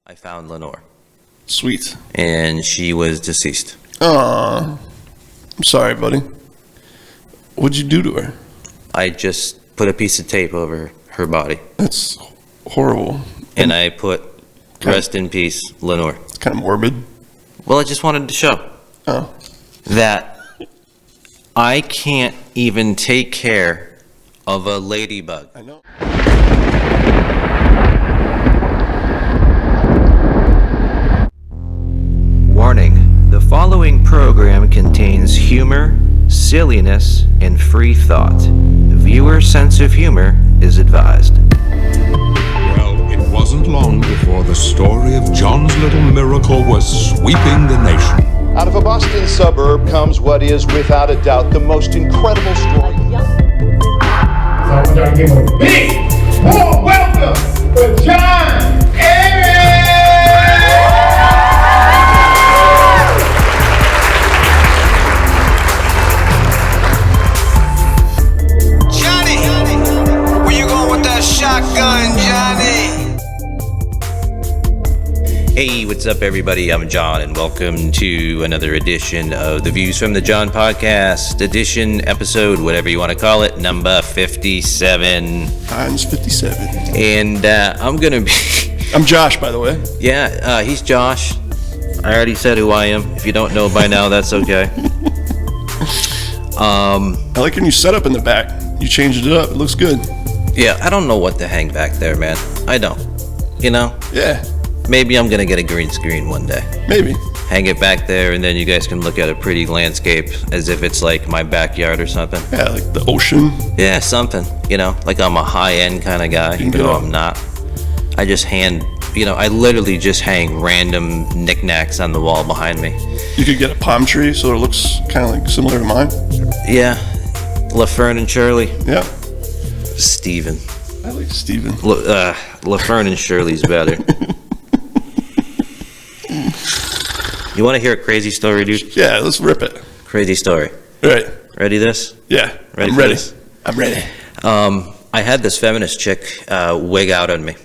I found Lenore. Sweet. And she was deceased. I'm sorry, buddy. What'd you do to her? I just put a piece of tape over her body. That's horrible. And I put, rest in peace, Lenore. It's kind of morbid. Well, I just wanted to show that I can't even take care of a ladybug. I know. Warning, the following program contains humor, silliness, and free thought. Viewer sense of humor is advised. Well, it wasn't long before the story of John's little miracle was sweeping the nation. Out of a Boston suburb comes what is, without a doubt, the most incredible story. So I want y'all to give a big, warm welcome for Jon Arez! Johnny, where you going with that shotgun, Johnny? Hey, what's up, everybody? I'm John, and welcome to another edition of the Views from the John podcast, edition, episode, whatever you want to call it, number 57. Mine's 57. And I'm going to be... I'm Josh, by the way. Yeah, he's Josh. I already said who I am. If you don't know by now, that's okay. I like your new setup in the back. You changed it up. It looks good. Yeah, I don't know what to hang back there, man. I don't. You know? Yeah, Maybe I'm going to get a green screen one day. maybe. Hang it back there, and then you guys can look at a pretty landscape as if it's like my backyard or something. Yeah, like the ocean. Yeah, something. You know, like I'm a high-end kind of guy, even though I'm not. I just I literally just hang random knickknacks on the wall behind me. You could get a palm tree so it looks kind of like similar to mine. Yeah, LaFern and Shirley. Yeah, Steven. I like Steven. LaFern and Shirley's better. You want to hear a crazy story, dude? Yeah, let's rip it. Crazy story. All right. Ready this? Yeah, Ready I'm for ready. this? I'm ready. I had this feminist chick wig out on me.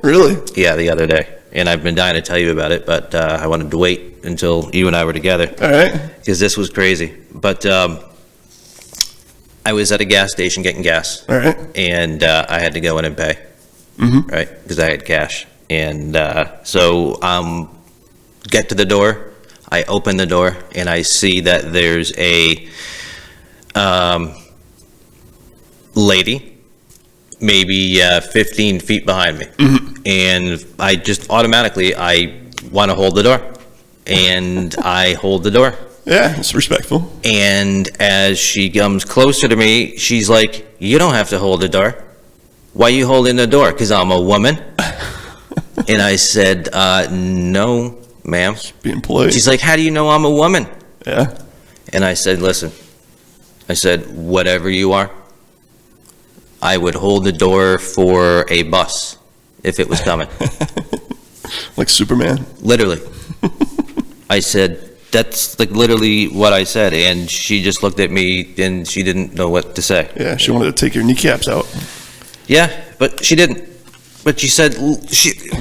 Really? Yeah, the other day. And I've been dying to tell you about it, but I wanted to wait until you and I were together. All right. Because this was crazy. But I was at a gas station getting gas. All right. And I had to go in and pay. Mm-hmm. Right? Because I had cash. And so get to the door. I open the door, and I see that there's a lady, maybe 15 feet behind me. Mm-hmm. And I just automatically, I want to hold the door. And I hold the door. Yeah, it's respectful. And as she comes closer to me, she's like, "You don't have to hold the door. Why are you holding the door? Because I'm a woman." And I said, "No, ma'am." Being polite. She's like, "How do you know I'm a woman?" Yeah. And I said, "Listen," I said, "whatever you are, I would hold the door for a bus if it was coming." Like Superman. Literally. I said, that's like literally what I said. And she just looked at me and she didn't know what to say. Yeah, she wanted to take your kneecaps out. Yeah, but she didn't. But she said,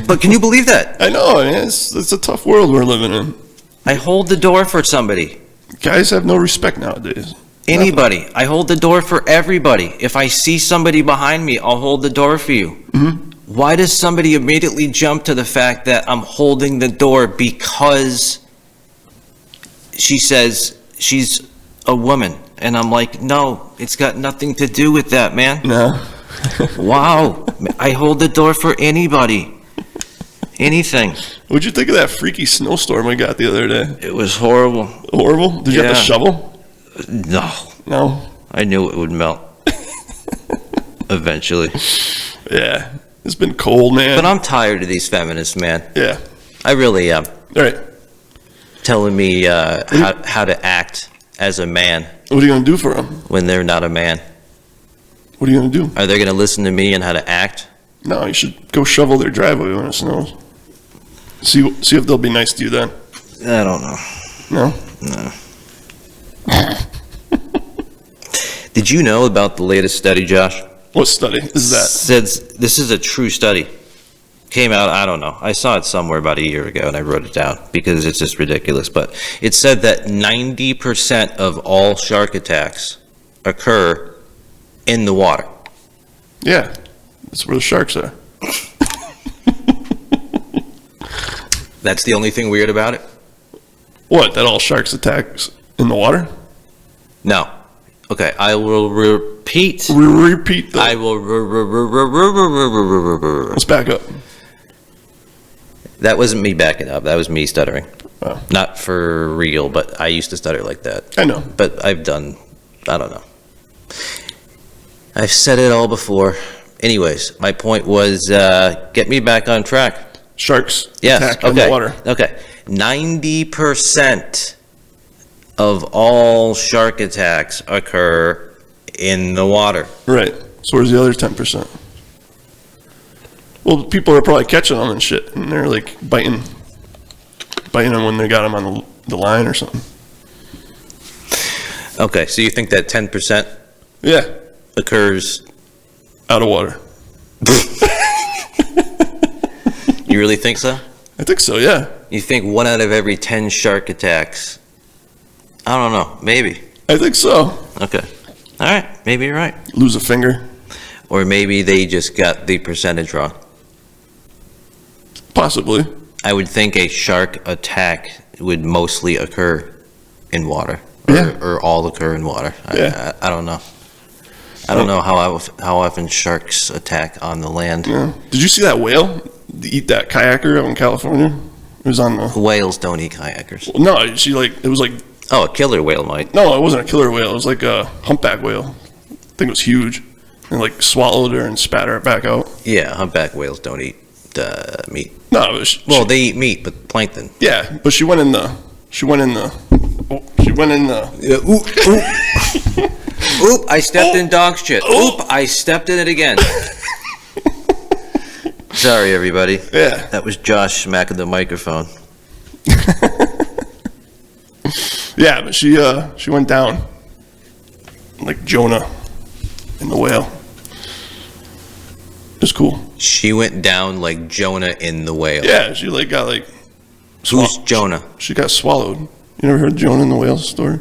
but can you believe that? I know, man. It's a tough world we're living in. I hold the door for somebody. Guys have no respect nowadays. Anybody. I hold the door for everybody. If I see somebody behind me, I'll hold the door for you. Mm-hmm. Why does somebody immediately jump to the fact that I'm holding the door because she says she's a woman? And I'm like, no, it's got nothing to do with that, man. No. Wow. I hold the door for anybody. Anything. What'd you think of that freaky snowstorm we got the other day? It was horrible. Horrible? Did you have to Yeah. shovel? No. No. I knew it would melt. Eventually. Yeah. It's been cold, man. But I'm tired of these feminists, man. Yeah. I really am. All right. Telling me how to act as a man What are you going to do for them? when they're not a man. What are you going to do? Are they going to listen to me and how to act? No, you should go shovel their driveway when it snows. See if they'll be nice to you then. I don't know. No? No. Did you know about the latest study, Josh? What study is that? Says this is a true study. came out, I don't know. I saw it somewhere about a year ago and I wrote it down because it's just ridiculous. But it said that 90% of all shark attacks occur in the water. Yeah, that's where the sharks are. That's the only thing weird about it? What, that all sharks attacks in the water? No. Okay, I will repeat. Repeat the... I will. Let's back up. That wasn't me backing up. That was me stuttering. Oh. Not for real, but I used to stutter like that. I know. But I don't know. I've said it all before. Anyways, my point was, get me back on track. Sharks Yes, attack okay. in the water. Okay. 90% of all shark attacks occur in the water. Right. So where's the other 10%? Well, people are probably catching them and shit, and they're like biting them when they got them on the line or something. Okay, so you think that 10% Yeah, occurs? out of water. You really think so? I think so, yeah. You think 1 out of every 10 shark attacks? I don't know. Maybe. I think so. Okay. All right. Maybe you're right. Lose a finger. Or maybe they just got the percentage wrong. Possibly. I would think a shark attack would mostly occur in water. Yeah. Or all occur in water. Yeah. I don't know. I don't know how often sharks attack on the land. Yeah. Did you see that whale eat that kayaker out in California? It was on the... Whales don't eat kayakers. No, it was like... Oh, a killer whale might. No, it wasn't a killer whale. It was like a humpback whale. I think it was huge. And like swallowed her and spat her back out. Yeah, humpback whales don't eat meat. No, it was... Well, they eat meat, but plankton. Yeah, but she went in the... Oop, I stepped in dog shit. Oop, I stepped in it again. Sorry, everybody. Yeah. That was Josh smacking the microphone. Yeah, but she went down like Jonah in the whale. It was cool. She went down like Jonah in the whale. Yeah, she like got like... Who's Jonah? She got swallowed. You never heard Jonah and the whale story?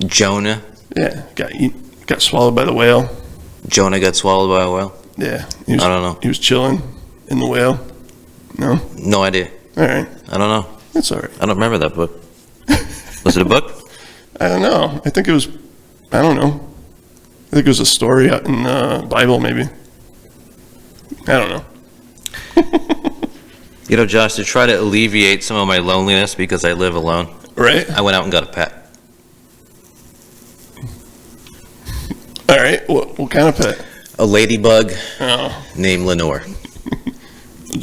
Jonah? Yeah, got swallowed by the whale. Jonah got swallowed by a whale? Yeah. I don't know. He was chilling in the whale. No? No idea. All right. I don't know. That's all right. I don't remember that book. Was it a book? I don't know. I think it was... I don't know. I think it was a story out in the Bible, maybe. I don't know. You know, Josh, to try to alleviate some of my loneliness because I live alone, Right? I went out and got a pet. All right. What kind of pet? A ladybug Oh, named Lenore.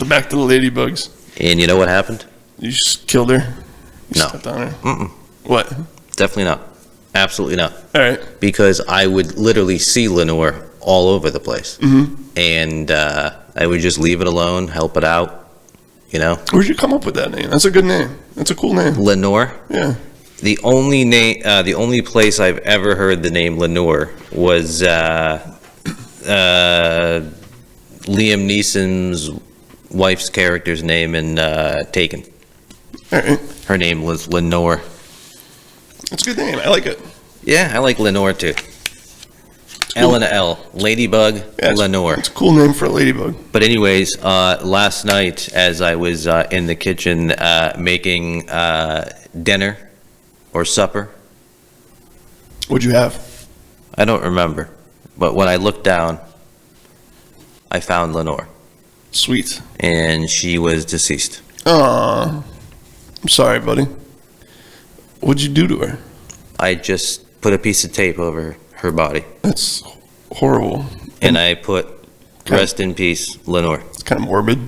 back to the ladybugs. And you know what happened? You just killed her? You No. stepped on her? Mm-mm. What? Definitely not. Absolutely not. All right. Because I would literally see Lenore all over the place. Mm-hmm. And I would just leave it alone, help it out, you know? Where'd you come up with that name? That's a good name. That's a cool name. Lenore. Yeah. The only place I've ever heard the name Lenore was Liam Neeson's wife's character's name in Taken. All right. Her name was Lenore. That's a good name. I like it. Yeah, I like Lenore too. L and a L. Ladybug, Yeah, Lenore. It's a cool name for a ladybug. But anyways, last night as I was in the kitchen making dinner or supper, What'd you have? I don't remember. But when I looked down, I found Lenore. Sweet. And she was deceased. Aw. I'm sorry, buddy. What'd you do to her? I just put a piece of tape over her body. That's horrible. And I put, rest in peace, Lenore. It's kind of morbid.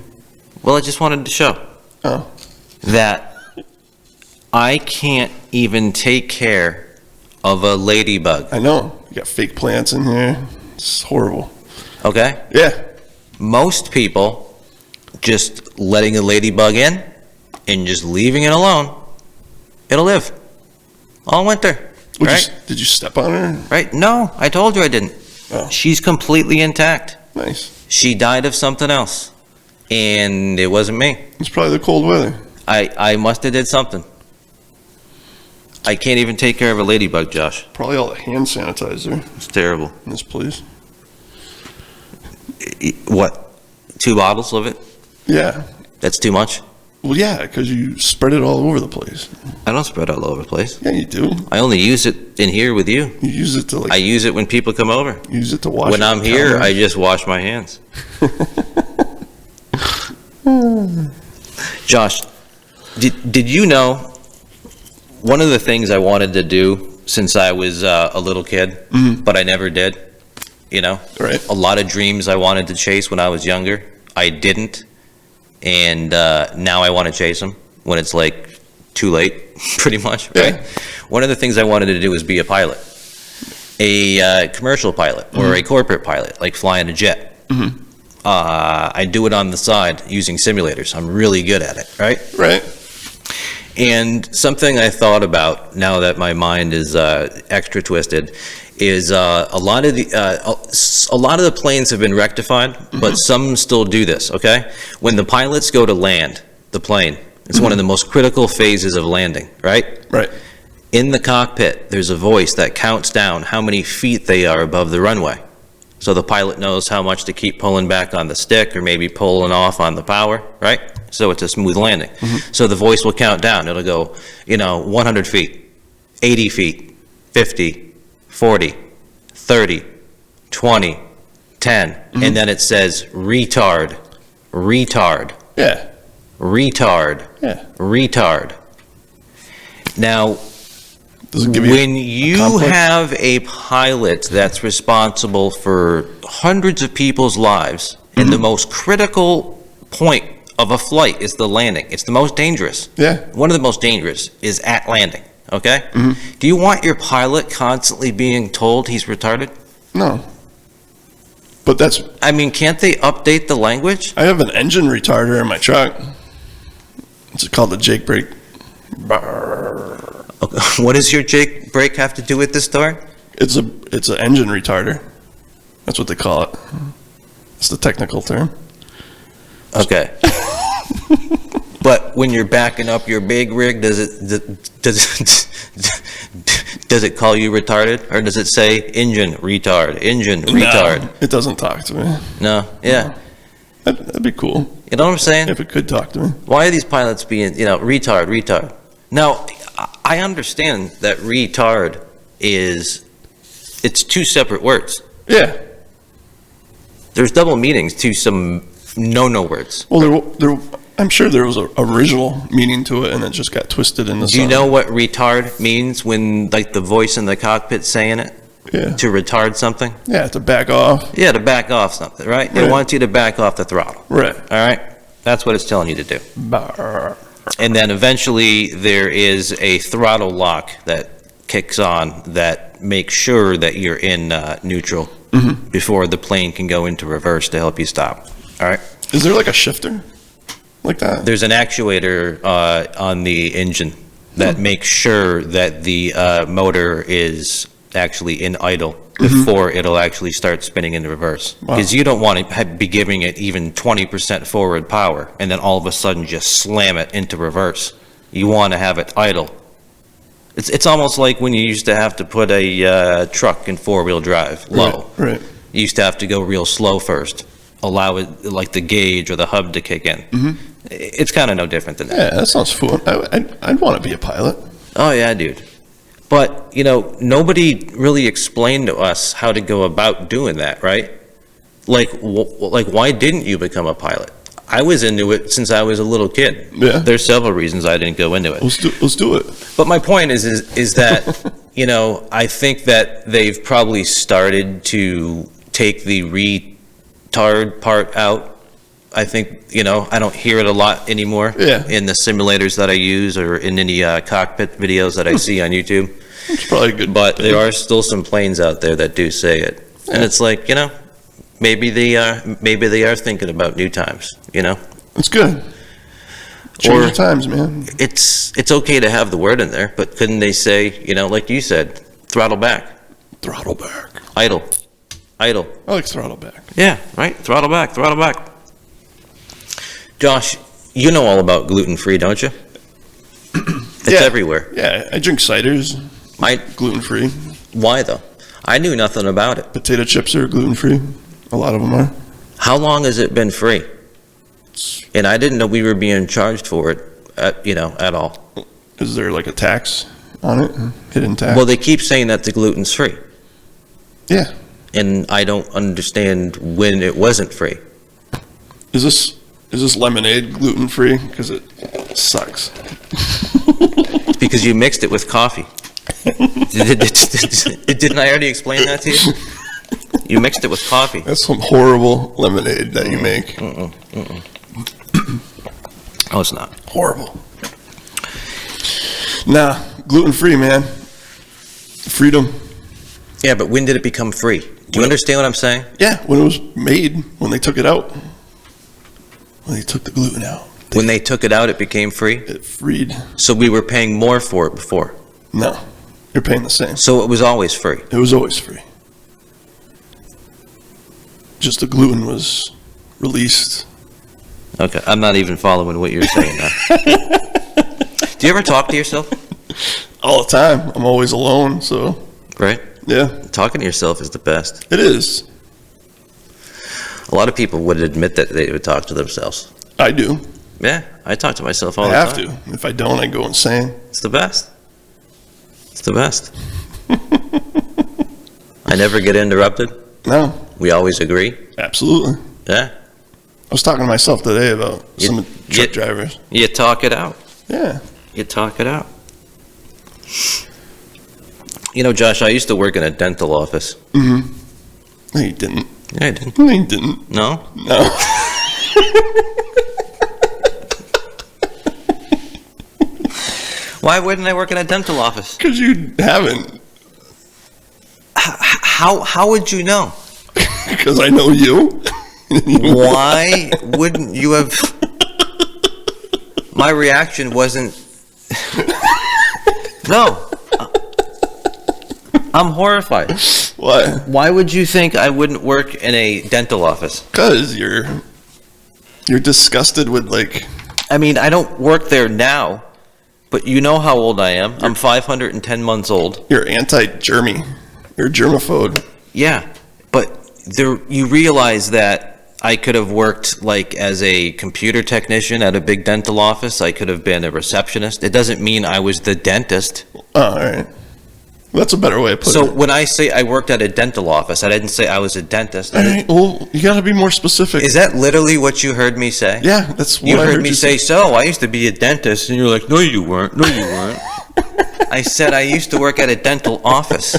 Well, I just wanted to show Oh. that I can't even take care of a ladybug, I know. You got fake plants in here. It's horrible. okay? Yeah. Most people just letting a ladybug in and just leaving it alone, it'll live all winter, right? Did you step on her? Right? No, I told you I didn't. Oh. She's completely intact. Nice. She died of something else. and it wasn't me. It's probably the cold weather. I must have did something. I can't even take care of a ladybug, Josh. Probably all the hand sanitizer It's terrible. in this place. What? 2 bottles of it? Yeah. That's too much? Well, yeah, because you spread it all over the place. I don't spread all over the place. Yeah, you do. I only use it in here with you. You use it to I use it when people come over. use it to wash. When your I'm here, counter. I just wash my hands. Josh, did you know one of the things I wanted to do since I was a little kid, but I never did? You know, Right. a lot of dreams I wanted to chase when I was younger, I didn't, and now I want to chase them when it's like too late, pretty much. Right. Yeah. One of the things I wanted to do was be a pilot, a commercial pilot or a corporate pilot, like flying a jet. I do it on the side using simulators. I'm really good at it, right? Right. And something I thought about now that my mind is extra twisted is a lot of the planes have been rectified, but some still do this. Okay, when the pilots go to land the plane, it's one of the most critical phases of landing, right? Right. In the cockpit, there's a voice that counts down how many feet they are above the runway. So the pilot knows how much to keep pulling back on the stick or maybe pulling off on the power, right? So it's a smooth landing. So the voice will count down. It'll go, 100 feet, 80 feet, 50, 40, 30, 20, 10. And then it says retard, retard, Yeah. retard, Yeah. retard. Now, Does it give you when a you complex? have a pilot that's responsible for hundreds of people's lives, and the most critical point of a flight is the landing. It's the most dangerous. Yeah. One of the most dangerous is at landing, okay? Do you want your pilot constantly being told he's retarded? No. But that's. I mean, can't they update the language? I have an engine retarder in my truck. It's called the Jake brake. Okay. What does your Jake brake have to do with this story? It's an engine retarder. That's what they call it. It's the technical term. Okay. But when you're backing up your big rig, does it call you retarded, or does it say engine retard, engine retard? No, it doesn't talk to me. No. Yeah. That'd be cool You know what I'm saying? if it could talk to me. Why are these pilots being, retard, retard? Now, I understand that retard it's 2 separate words. Yeah. There's double meanings to some no words. Well, I'm sure there was an original meaning to it, and it just got twisted in the. Do you know what retard means when, like, the voice in the cockpit saying it? Yeah. To retard something? Yeah, to back off. Yeah, to back off something, right? They Right. want you to back off the throttle, Right. all right? That's what it's telling you to do. Bar. And then eventually there is a throttle lock that kicks on that makes sure that you're in neutral before the plane can go into reverse to help you stop, all right? Is there like a shifter like that? There's an actuator on the engine that makes sure that the motor is actually in idle before it'll actually start spinning in reverse. Wow. Because you don't want to be giving it even 20% forward power and then all of a sudden just slam it into reverse. You want to have it idle. It's almost like when you used to have to put a truck in 4-wheel drive low. Right. You used to have to go real slow first, allow it, like the gauge or the hub to kick in. It's kind of no different than that. Yeah, that sounds fun. I'd want to be a pilot. Oh, yeah, dude. But, nobody really explained to us how to go about doing that, right? Like, why didn't you become a pilot? I was into it since I was a little kid. Yeah. There's several reasons I didn't go into it. Let's do it. But my point is that, I think that they've probably started to take the retard part out. I think, I don't hear it a lot anymore. Yeah. In the simulators that I use or in any cockpit videos that I see on YouTube. It's probably a good. But thing. there are still some planes out there that do say it. And it's like, maybe they are thinking about new times, It's good. Change the times, man. It's okay to have the word in there, but couldn't they say, like you said, throttle back, Throttle back. idle. I like throttle back. Yeah, right? Throttle back, throttle back. Josh, you know all about gluten-free, don't you? It's Yeah. everywhere. Yeah, I drink ciders, gluten-free. Why, though? I knew nothing about it. Potato chips are gluten-free. A lot of them are. How long has it been free? And I didn't know we were being charged for it, at all. Is there like a tax on it? Hidden tax? Well, they keep saying that the gluten's free, yeah. and I don't understand when it wasn't free. Is this lemonade gluten-free? Because it sucks. Because you mixed it with coffee. Didn't I already explain that to you? You mixed it with coffee. That's some horrible lemonade that you make. Oh, it's not. Horrible. Nah, gluten-free, man. Freedom. Yeah, but when did it become free? Do you understand what I'm saying? Yeah, when it was made, when they took it out. When they took the gluten out. When they took it out, it became free? It freed. So we were paying more for it before? No, you're paying the same. So it was always free? It was always free. Just the gluten was released. Okay, I'm not even following what you're saying now. Do you ever talk to yourself? All the time. I'm always alone, so. Right? Yeah. Talking to yourself is the best. It is. A lot of people would admit that they would talk to themselves. I do. Yeah, I talk to myself all I the have time. to. If I don't, I go insane. It's the best. It's the best. I never get interrupted. No. We always agree. Absolutely. Yeah. I was talking to myself today about some truck drivers. You talk it out. Yeah. You talk it out. You know, Josh, I used to work in a dental office. Mm-hmm. No, you didn't. Yeah, I did. No, you didn't. No? No. Why wouldn't I work in a dental office? Because you haven't. How would you know? Because I know you. Why wouldn't you have? My reaction wasn't. No. I'm horrified. Why? Why would you think I wouldn't work in a dental office? Because you're disgusted with, like... I mean, I don't work there now, but you know how old I am. I'm 510 months old. You're anti-germy. You're a germaphobe. Yeah, but you realize that I could have worked like as a computer technician at a big dental office. I could have been a receptionist. It doesn't mean I was the dentist. Oh, all right. That's a better way of putting it. So when I say I worked at a dental office, I didn't say I was a dentist. All right, well, you got to be more specific. Is that literally what you heard me say? Yeah, that's what You I heard me say, so I used to be a dentist, and you're like, no, you weren't. No, you weren't. I said I used to work at a dental office.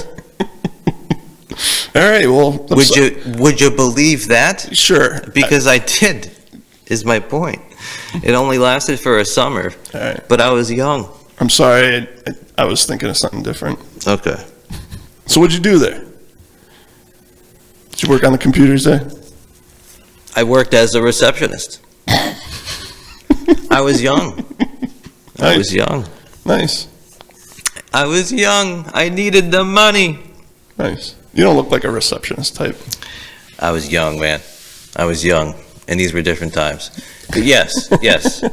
All right, well... Would you believe that? Sure. Because I did, is my point. It only lasted for a summer, All right. but I was young. I'm sorry, I was thinking of something different. Okay. So what'd you do there? Did you work on the computers there? I worked as a receptionist. I was young. I was young. Nice. I was young. I needed the money. Nice. You don't look like a receptionist type. I was young, man. I was young, and these were different times. But yes, yes.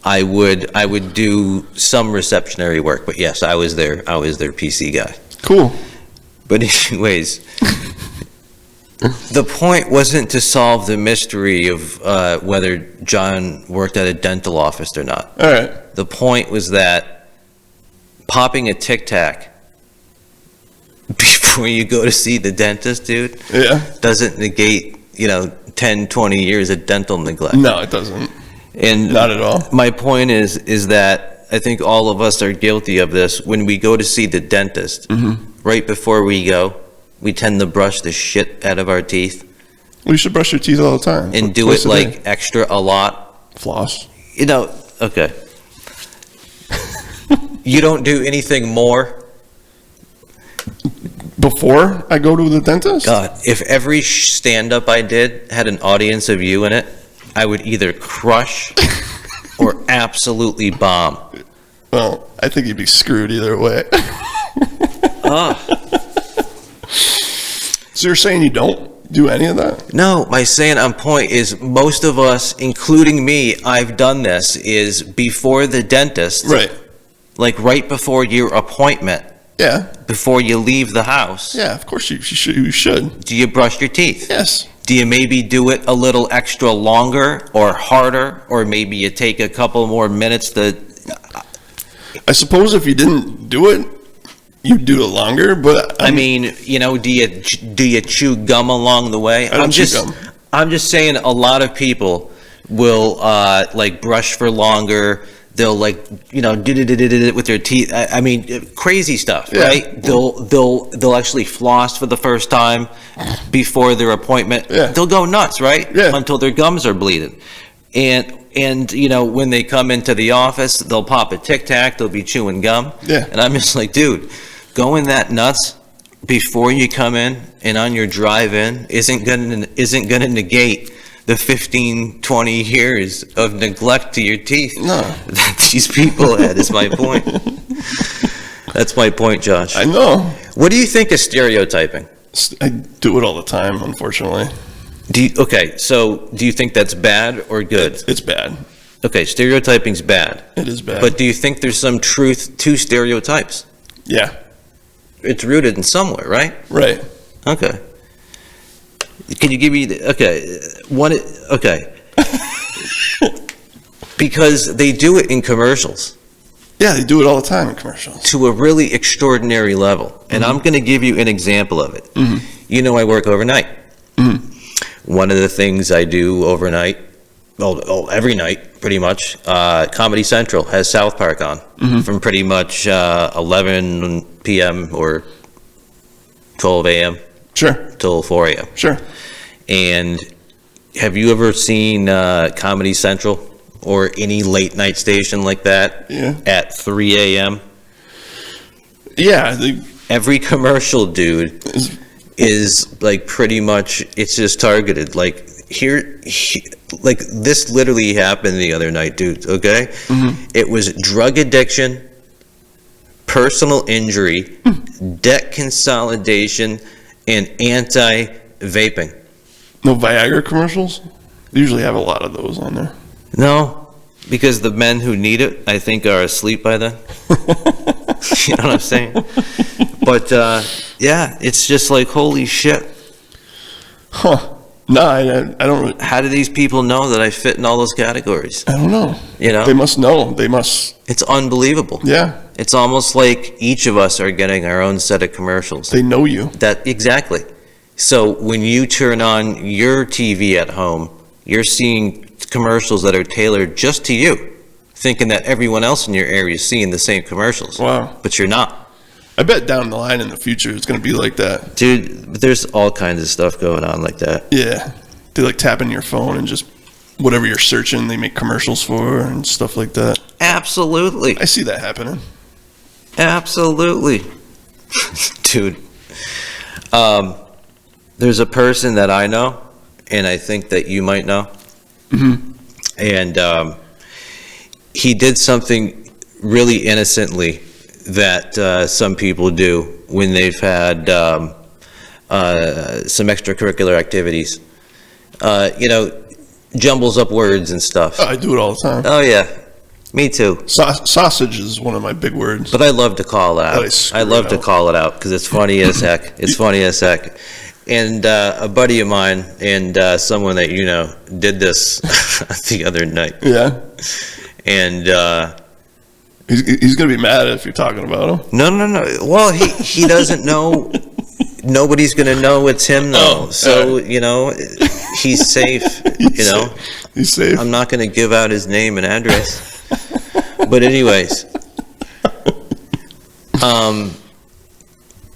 I would do some receptionary work, but yes, I was their PC guy. Cool. But anyways, the point wasn't to solve the mystery of whether John worked at a dental office or not. All right. The point was that popping a Tic Tac before you go to see the dentist, dude, doesn't negate, 10, 20 years of dental neglect. No, it doesn't. And not at all. My point is that I think all of us are guilty of this. When we go to see the dentist, right before we go, we tend to brush the shit out of our teeth. Well, you should brush your teeth all the time. And do it like extra a lot. Floss. Okay. You don't do anything more? Before I go to the dentist? God, if every stand-up I did had an audience of you in it, I would either crush or absolutely bomb. Well, I think you'd be screwed either way. Oh. So you're saying you don't do any of that? No, my saying on point is most of us, including me, I've done this, is before the dentist, Right. like right before your appointment, Yeah. before you leave the house, Yeah, of course you should. do you brush your teeth? Yes. Do you maybe do it a little extra longer or harder, or maybe you take a couple more minutes to... I suppose if you didn't do it, you'd do it longer, but I mean, you know, do you chew gum along the way? I don't chew gum. I'm just saying a lot of people will like brush for longer. They'll like, you know, do with their teeth. I mean, crazy stuff, Yeah. right? They'll actually floss for the first time before their appointment. Yeah. They'll go nuts, right? Yeah. Until their gums are bleeding. And you know, when they come into the office, they'll pop a Tic Tac, they'll be chewing gum. Yeah. And I'm just like, dude, going that nuts before you come in and on your drive in isn't gonna negate the 15, 20 years of neglect to your teeth No. that these people had, is my point. That's my point, Josh. I know. What do you think of stereotyping? I do it all the time, unfortunately. Okay, so do you think that's bad or good? It's bad. Okay, stereotyping's bad. It is bad. But do you think there's some truth to stereotypes? Yeah. It's rooted in somewhere, right? Right. Okay. Can you give me okay. Because they do it in commercials Yeah, they do it all the time in commercials. to a really extraordinary level. And I'm going to give you an example of it. You know, I work overnight. One of the things I do overnight, every night, pretty much, Comedy Central has South Park on from pretty much 11 p.m. or 12 a.m. Sure. till 4 a.m. Sure. And have you ever seen Comedy Central or any late night station like that Yeah. at 3 a.m.? Yeah. Every commercial, dude, is like pretty much, it's just targeted. Like like this literally happened the other night, dude, okay? It was drug addiction, personal injury, debt consolidation, and anti-vaping. No Viagra commercials? They usually have a lot of those on there. No, because the men who need it, I think, are asleep by then. You know what I'm saying? But, yeah, it's just like, holy shit. Huh. No, I don't really, How do these people know that I fit in all those categories? I don't know. You know? They must know. They must. It's unbelievable. Yeah. It's almost like each of us are getting our own set of commercials. They know you. Exactly. So when you turn on your TV at home, you're seeing commercials that are tailored just to you, thinking that everyone else in your area is seeing the same commercials. Wow. But you're not. I bet down the line in the future it's going to be like that. Dude, there's all kinds of stuff going on like that. Yeah. They like tap in your phone and just whatever you're searching, they make commercials for and stuff like that. Absolutely. I see that happening. Absolutely. Dude. There's a person that I know, and I think that you might know. And he did something really innocently that some people do when they've had some extracurricular activities. You know, jumbles up words and stuff. I do it all the time. Oh, yeah. Me too. Sausage is one of my big words. But I love to call it out. I love to call it out because it's funny as heck. It's funny as heck. And a buddy of mine and someone that you know did this the other night. Yeah. And he's going to be mad if you're talking about him. no. Well, he doesn't know. Nobody's going to know it's him though. So, you know, he's safe, you know. He's safe. I'm not going to give out his name and address. But anyways,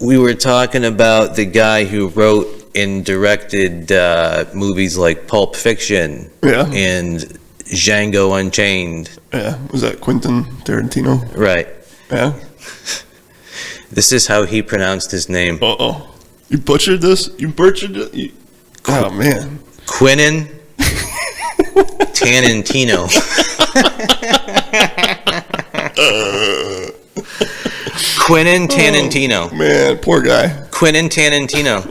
we were talking about the guy who wrote and directed movies like Pulp Fiction and Django Unchained. Yeah, was that Quentin Tarantino? Right. Yeah. This is how he pronounced his name. Uh-oh. You butchered this? You butchered it? Oh, man. Quentin Tarantino. Quentin Tarantino. Man, poor guy. Quentin Tarantino.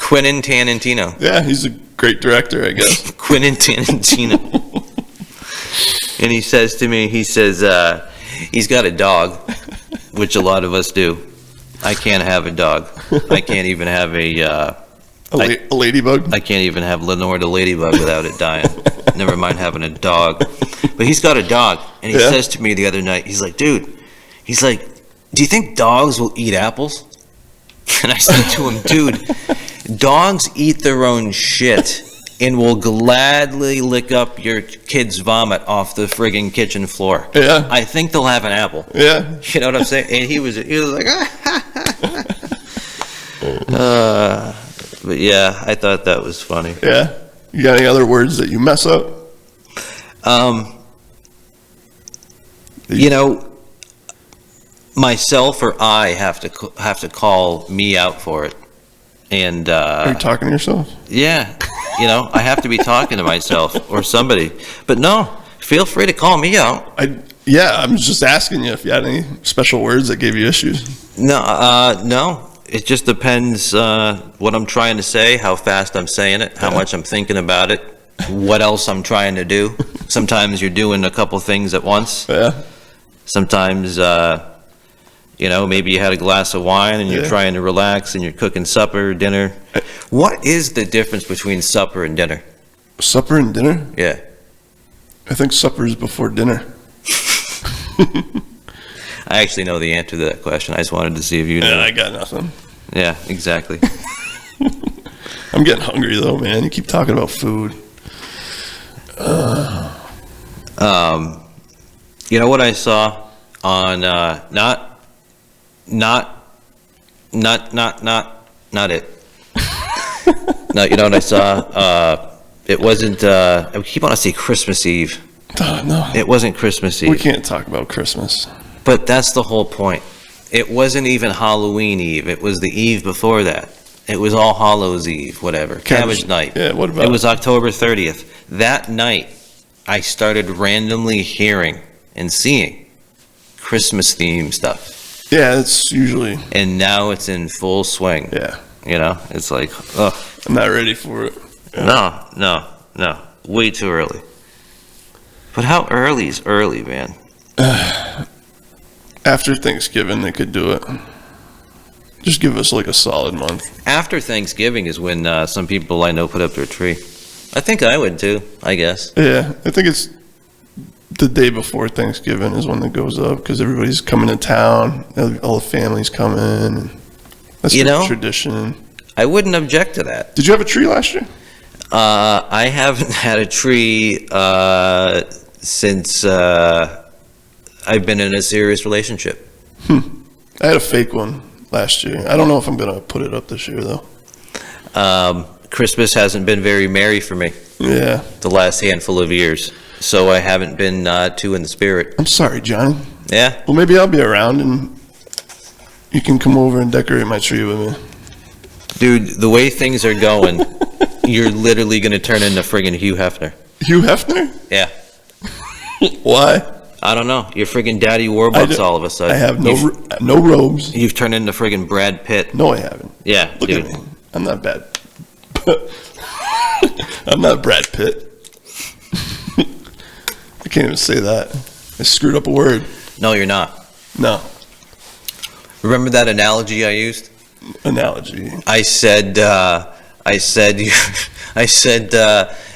Quentin Tarantino. Yeah, he's a great director, I guess. Quentin Tarantino. And he says to me, he's got a dog, which a lot of us do. I can't have a dog. I can't even have a ladybug? I can't even have Lenore the ladybug without it dying. Never mind having a dog. But he's got a dog, and he says to me the other night, he's like, dude, do you think dogs will eat apples? And I said to him, dude, dogs eat their own shit and will gladly lick up your kid's vomit off the friggin' kitchen floor. Yeah. I think they'll have an apple. Yeah. You know what I'm saying? And he was like, but yeah, I thought that was funny. Yeah. You got any other words that you mess up? You know, myself or I have to call me out for it. And Are you talking to yourself? yeah, you know, I have to be talking to myself or somebody. But no, feel free to call me out. I'm just asking you if you had any special words that gave you issues. No. It just depends what I'm trying to say, how fast I'm saying it, how much I'm thinking about it, what else I'm trying to do. Sometimes you're doing a couple things at once. Yeah. Sometimes, you know, maybe you had a glass of wine and you're trying to relax and you're cooking supper, dinner. What is the difference between supper and dinner? Supper and dinner? Yeah. I think supper is before dinner. I actually know the answer to that question. I just wanted to see if you knew. Yeah, I got nothing. Yeah, exactly. I'm getting hungry though, man. You keep talking about food. You know what I saw on not it. No, you know what I saw? It wasn't. I keep wanting to say Christmas Eve. No, It wasn't Christmas Eve. we can't talk about Christmas. But that's the whole point. It wasn't even Halloween Eve. It was the eve before that. It was All Hallows Eve, whatever. Cabbage Night. Yeah, what about It was October 30th. That night, I started randomly hearing and seeing Christmas theme stuff. Yeah, it's usually. And now it's in full swing. Yeah. You know, it's like, ugh. I'm not ready for it. Yeah. No. Way too early. But how early is early, man? After Thanksgiving, they could do it. Just give us like a solid month. After Thanksgiving is when some people I know put up their tree. I think I would too, I guess. Yeah, I think it's the day before Thanksgiving is when it goes up because everybody's coming to town. All the families come in. And that's the tradition. I wouldn't object to that. Did you have a tree last year? I haven't had a tree since I've been in a serious relationship. I had a fake one last year. I don't know if I'm going to put it up this year, though. Christmas hasn't been very merry for me. Yeah. The last handful of years. So I haven't been too in the spirit. I'm sorry, Johnny. Yeah? Well, maybe I'll be around and you can come over and decorate my tree with me. Dude, the way things are going, you're literally going to turn into friggin' Hugh Hefner. Hugh Hefner? Yeah. Why? I don't know. You're friggin' Daddy Warbucks all of a sudden. I have no robes. You've turned into friggin' Brad Pitt. No, I haven't. Yeah, Look dude. at me. I'm not bad. I'm not Brad Pitt. I can't even say that. I screwed up a word. No, you're not. No. Remember that analogy I used? Analogy. I said,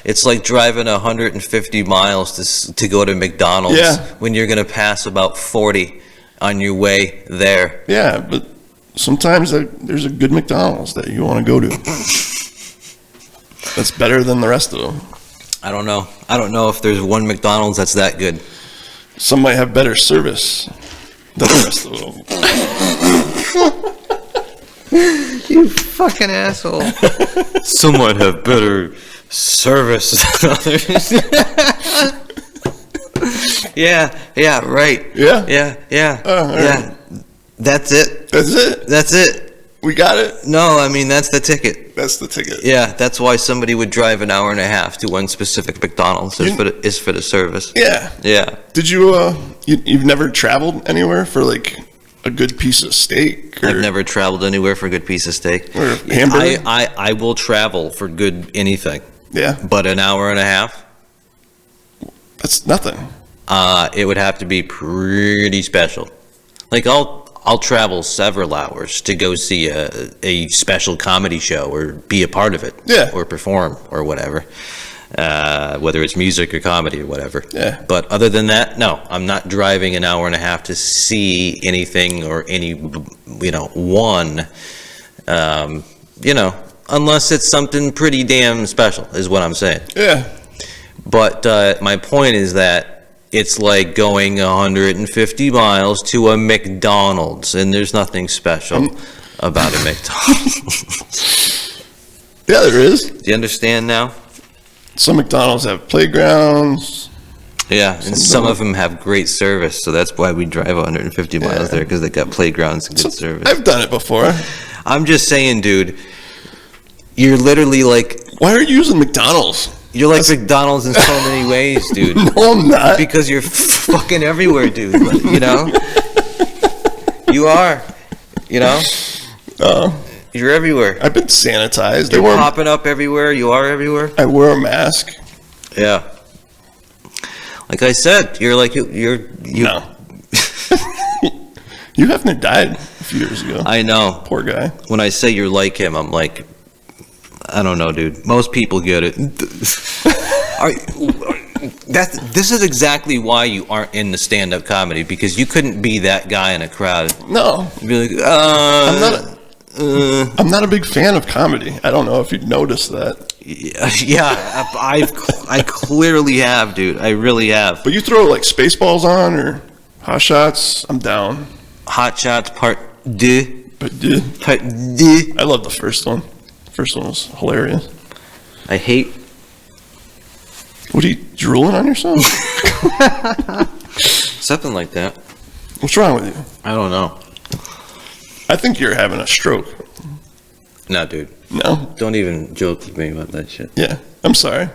it's like driving 150 miles to go to McDonald's when you're going to pass about 40 on your way there. Yeah, but sometimes there's a good McDonald's that you want to go to. That's better than the rest of them. I don't know. I don't know if there's one McDonald's that's that good. Some might have better service than the rest of them. You fucking asshole. Some might have better service than others. Yeah, right. Yeah? Yeah. All right. Yeah. That's it. That's it? We got it? No, I mean, that's the ticket. That's the ticket. Yeah, that's why somebody would drive an hour and a half to one specific McDonald's is for the service. Yeah. Yeah. Did you, you've never traveled anywhere for like a good piece of steak. Or, I've never traveled anywhere for a good piece of steak. Or hamburger. I will travel for good anything. Yeah. But an hour and a half? That's nothing. It would have to be pretty special. Like I'll travel several hours to go see a special comedy show or be a part of it. Yeah. Or perform or whatever. Whether it's music or comedy or whatever. Yeah. But other than that, no, I'm not driving an hour and a half to see anything or any, one, unless it's something pretty damn special is what I'm saying. Yeah. But my point is that it's like going 150 miles to a McDonald's, and there's nothing special about a McDonald's. Yeah, there is. Do you understand now? Some McDonald's have playgrounds. Yeah, and some of them have great service, so that's why we drive 150 miles there, because they got playgrounds and good service. I've done it before. I'm just saying, dude, you're literally like... Why are you using McDonald's? You're like McDonald's in so many ways, dude. No, I'm not. Because you're fucking everywhere, dude. You are. You're everywhere. I've been sanitized. You're popping up everywhere. You are everywhere. I wear a mask. Yeah. Like I said, you're like you're. No. You haven't died a few years ago. I know. Poor guy. When I say you're like him, I'm like, I don't know, dude. Most people get it. This is exactly why you aren't in the stand-up comedy, because you couldn't be that guy in a crowd. No. You'd be like, I'm not a big fan of comedy. I don't know if you'd notice that. Yeah, I clearly have, dude. I really have. But you throw like Spaceballs on or Hot Shots, I'm down. Hot Shots Part 2. But yeah, Part 2. I love the first one. First one was hilarious. I hate. What are you drooling on yourself? Something like that. What's wrong with you? I don't know. I think you're having a stroke. No, dude. No? Don't even joke with me about that shit. Yeah, I'm sorry.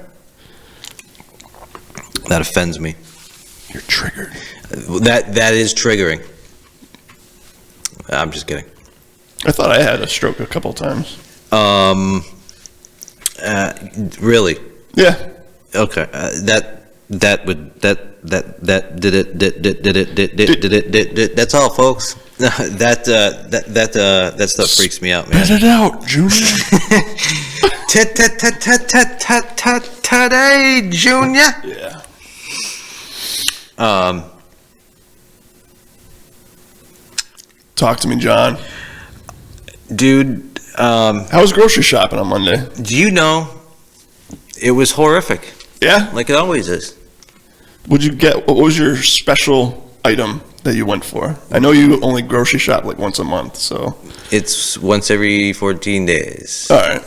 That offends me. You're triggered. That is triggering. I'm just kidding. I thought I had a stroke a couple times. Really? Yeah. Okay. That's all, folks. That stuff freaks me out, man. Get it out, Junior. Today, Junior. Yeah. Talk to me, John. Dude, How was grocery shopping on Monday? do you know it was horrific, Yeah? like it always is. What was your special item that you went for? I know you only grocery shop like once a month, so. It's once every 14 days. All right.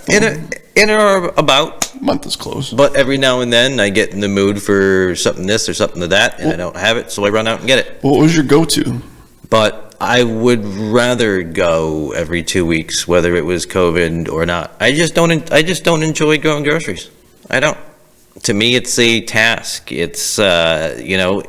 In or about, Month is close. but every now and then I get in the mood for something this or something to that, and I don't have it, so I run out and get it. What was your go-to? But I would rather go every 2 weeks, whether it was COVID or not. I just don't enjoy going groceries. I don't. To me, it's a task. It's going to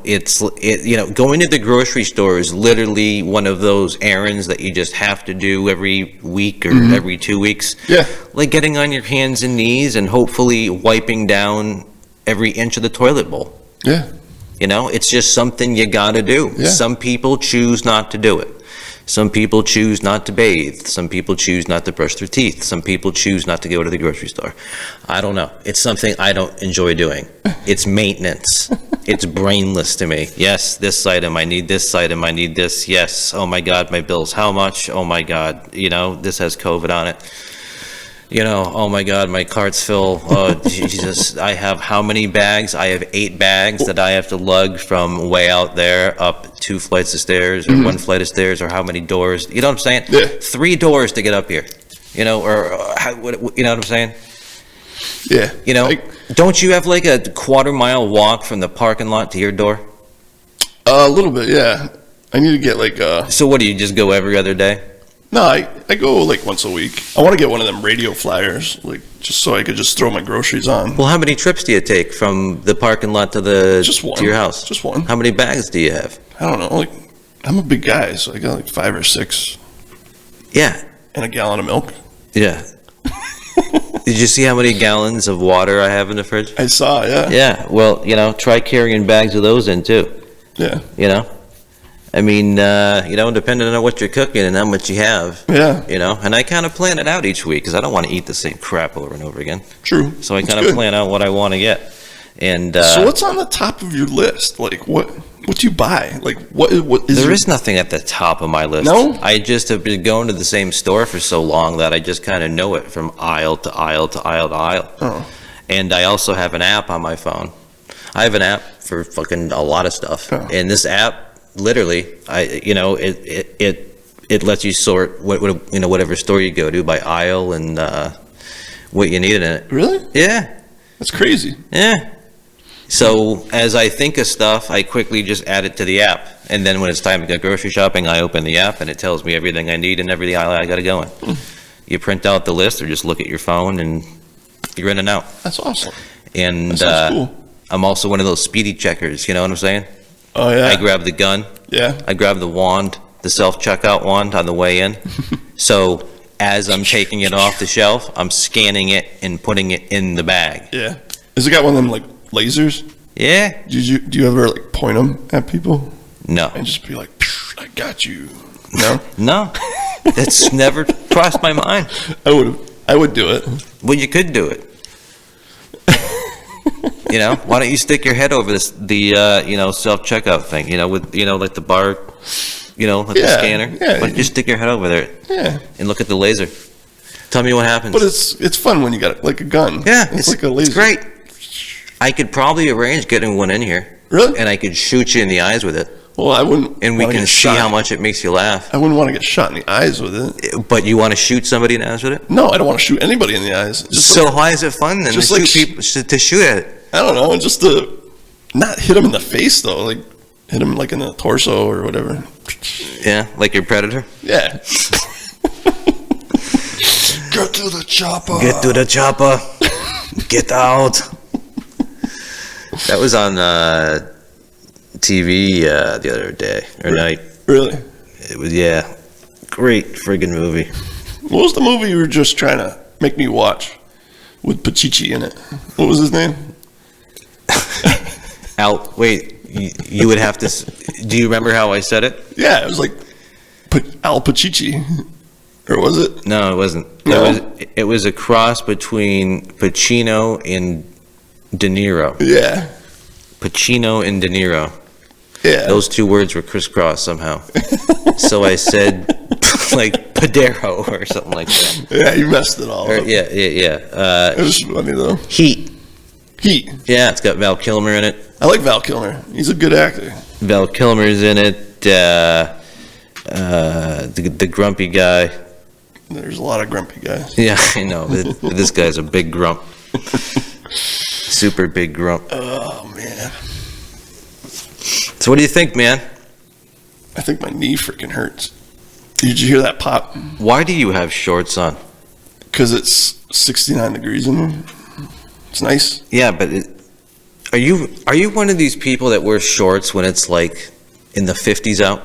the grocery store is literally one of those errands that you just have to do every week or every 2 weeks. Yeah. Like getting on your hands and knees and hopefully wiping down every inch of the toilet bowl. Yeah. It's just something you gotta do. Yeah. Some people choose not to do it. Some people choose not to bathe. Some people choose not to brush their teeth. Some people choose not to go to the grocery store. I don't know. It's something I don't enjoy doing. It's maintenance. It's brainless to me. Yes, this item, I need this item, I need this. Yes, oh my God, my bills, how much? Oh my God, this has COVID on it. Oh my God, my cart's full. Oh, Jesus, I have how many bags? I have 8 bags that I have to lug from way out there up 2 flights of stairs or 1 flight of stairs, or how many doors? You know what I'm saying? Yeah. 3 doors to get up here. You know what I'm saying? Yeah. Don't you have like a quarter-mile walk from the parking lot to your door? A little bit, yeah. I need to get like So what, do you just go every other day? No, I go like once a week. I want to get one of them radio flyers, like just so I could just throw my groceries on. Well, how many trips do you take from the parking lot to Just one. to your house? Just one. How many bags do you have? I don't know, like I'm a big guy, so I got like 5 or 6 Yeah, and a gallon of milk. yeah. Did you see how many gallons of water I have in the fridge? I saw, yeah. Yeah, well, try carrying bags of those in too, Yeah. I mean, depending on what you're cooking and how much you have, Yeah. and I kind of plan it out each week because I don't want to eat the same crap over and over again. True. So I That's kind of good. plan out what I want to get. And So what's on the top of your list? Like what do you buy? Like what is there is nothing at the top of my list. No? I just have been going to the same store for so long that I just kind of know it from aisle to aisle to aisle to aisle. Oh. And I also have an app on my phone. I have an app for fucking a lot of stuff. Oh. And this app, literally, it lets you sort whatever store you go to by aisle and what you need in it. Really? Yeah, That's crazy. yeah. So as I think of stuff, I quickly just add it to the app. And then when it's time to go grocery shopping, I open the app and it tells me everything I need in every aisle I got to go in. You print out the list or just look at your phone and you're in and out. That's awesome. And That sounds cool. I'm also one of those speedy checkers, you know what I'm saying? Oh yeah. I grab the gun, Yeah. I grab the wand, the self-checkout wand on the way in. So as I'm taking it off the shelf, I'm scanning it and putting it in the bag. Yeah. Has it got one of them like lasers? Yeah? Do you ever like point them at people No. and just be like, I got you? No. No. It's never crossed my mind. I would do it. Well, you could do it. Why don't you stick your head over the self-checkout thing, with, like the bar, like the Yeah, scanner. yeah. Why don't you stick your head over there Yeah. and look at the laser? Tell me what happens. But it's fun when you got like a gun. Yeah, It's like a laser. It's great. I could probably arrange getting one in here. Really? And I could shoot you in the eyes with it. Well, I wouldn't. And we wanna can get see shot. how much it makes you laugh. I wouldn't want to get shot in the eyes with it. But you want to shoot somebody in the eyes with it? No, I don't want to shoot anybody in the eyes. Just So why is it fun then just to like shoot people, to shoot at it? I don't know, just to not hit him in the face though, like hit him like in the torso or whatever. Yeah, like your predator? Yeah. Get to the chopper. Get to the chopper. Get out. That was on TV the other day or night. Really? It was, yeah. Great friggin' movie. What was the movie you were just trying to make me watch with Pachichi in it? What was his name? Wait, you would have to. Do you remember how I said it? Yeah, it was like Al Pachichi. Or was it? No, it wasn't. No? It was a cross between Pacino and De Niro. Yeah. Pacino and De Niro. Yeah. Those two words were crisscrossed somehow. So I said like Padero or something like that. Yeah, you messed it all up. Yeah. It was funny though. Heat. Heat. Yeah, it's got Val Kilmer in it. I like Val Kilmer. He's a good actor. Val Kilmer's in it. The grumpy guy. There's a lot of grumpy guys. Yeah, I know. This guy's a big grump. Super big grump. Oh man. So what do you think, man? I think my knee freaking hurts. Did you hear that pop? Why do you have shorts on? Because it's 69 degrees in here. It's nice. Yeah, but are you one of these people that wears shorts when it's like in the 50s out?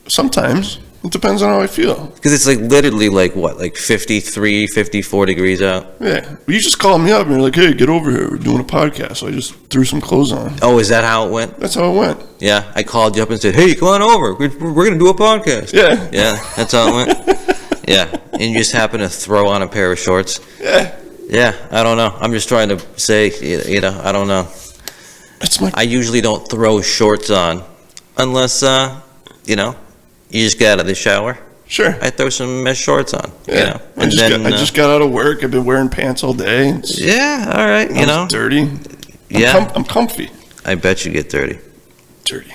Sometimes. It depends on how I feel. Because it's like literally like what, like 53, 54 degrees out? Yeah. But you just called me up and you're like, hey, get over here. We're doing a podcast. So I just threw some clothes on. Oh, is that how it went? That's how it went. Yeah, I called you up and said, hey, come on over. We're going to do a podcast. Yeah. Yeah, that's how it went? Yeah, and you just happen to throw on a pair of shorts? Yeah. Yeah, I don't know. I'm just trying to say, I don't know. It's my. I usually don't throw shorts on unless, you just get out of the shower. Sure. I throw some mesh shorts on, Yeah. I And just got out of work. I've been wearing pants all day. Yeah, all right, I'm dirty. Yeah. I'm comfy. I bet you get dirty. Dirty.